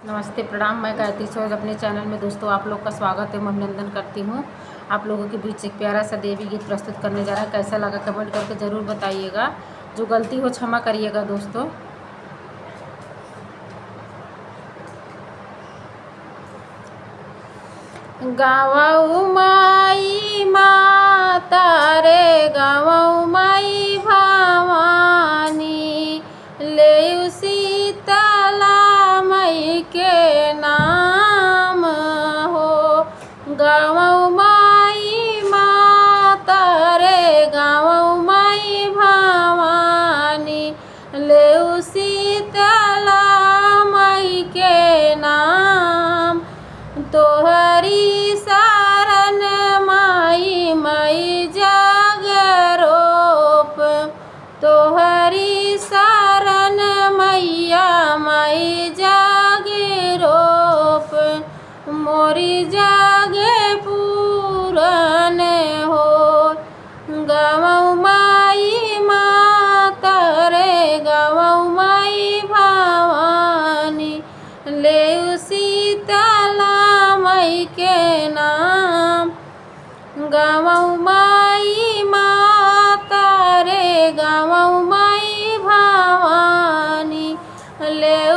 नमस्ते, प्रणाम। मैं गायत्री सरोज अपने चैनल में दोस्तों आप लोग का स्वागत एवं अभिनंदन करती हूँ। आप लोगों के बीच एक प्यारा सा देवी गीत प्रस्तुत करने जा रहा है। कैसा लगा कमेंट करके ज़रूर बताइएगा। जो गलती हो क्षमा करिएगा दोस्तों। गावऊ माई माता रे गावऊ माई भवानी, ले शीतला मई के नाम हो। गावऊ माई माता रे गावऊ माई भवानी, ले शीतला मई के नाम। तोहरी शरण माई माई जागरूप, तोहरी शरण मैया माई जागरूप। मोरी जागे पूरन हो। गावऊ माई माता रे गावऊ माई भवानी, ले शीतला मई के नाम। गावऊ माई माता रे गावऊ माई भवानी, ले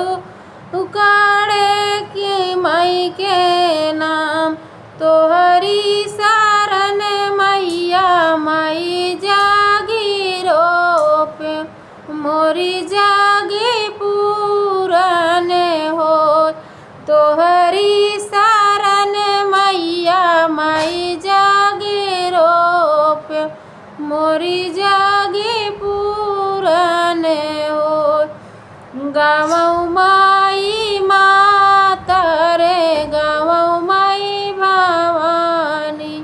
उकाड़े की मई के नाम। तोहरी शरण मैया माई जागी रोप, मोरी जागी पूरन हो। तोहरी शरण मैया माई जागे रोप, मोरी जागे पूरन हो। गावऊ माई माता रे गावऊ माई भवानी,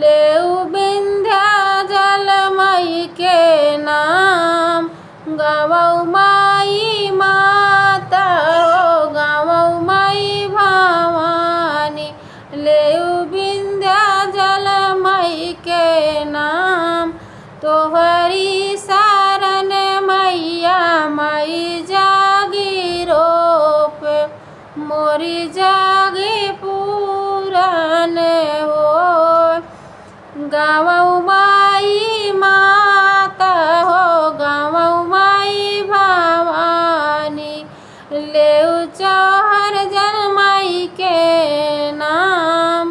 लेऊ विंध्याचल मई के नाम। गावऊ माई माता हो गावऊ माई भवानी, लेऊ विंध्याचल मई के नाम। तोहरी शरण मैया माई जागी रोप, मोरी जागी पूरन हो। गावऊ माई माता हो गावऊ माई भवानी, लेऊ चौहर जन मई के नाम।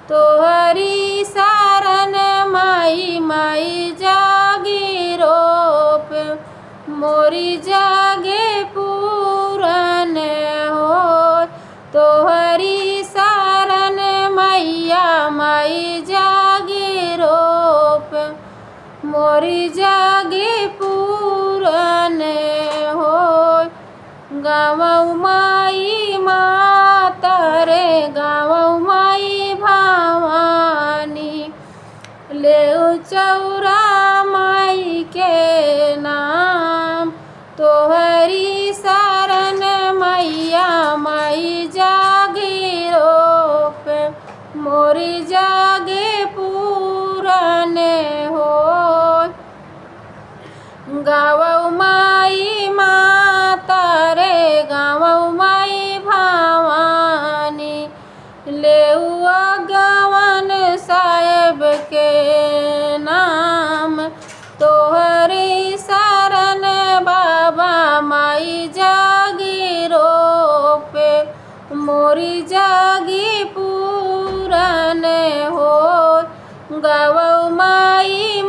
तोहरी शरण माई माई जागी रोप, मोरी जागे पूरन हो। तोहरी शरण मैया माई जागी रोप, मोरी जागे पूरन हो। गावऊ माई माता रे गावऊ माई भवानी, लेऊ चौरा माई के नाम। तोहरी शरण मैया माई जागी रोप, मोरी जागे पूरन हो। गावऊ माई माता रे गावऊ माई भवानी, लेऊ गवन साहेब के नाम। तोहरी शरण बाबा माई जागी रोप, मोरी जागी पूरन हो। गावऊ माई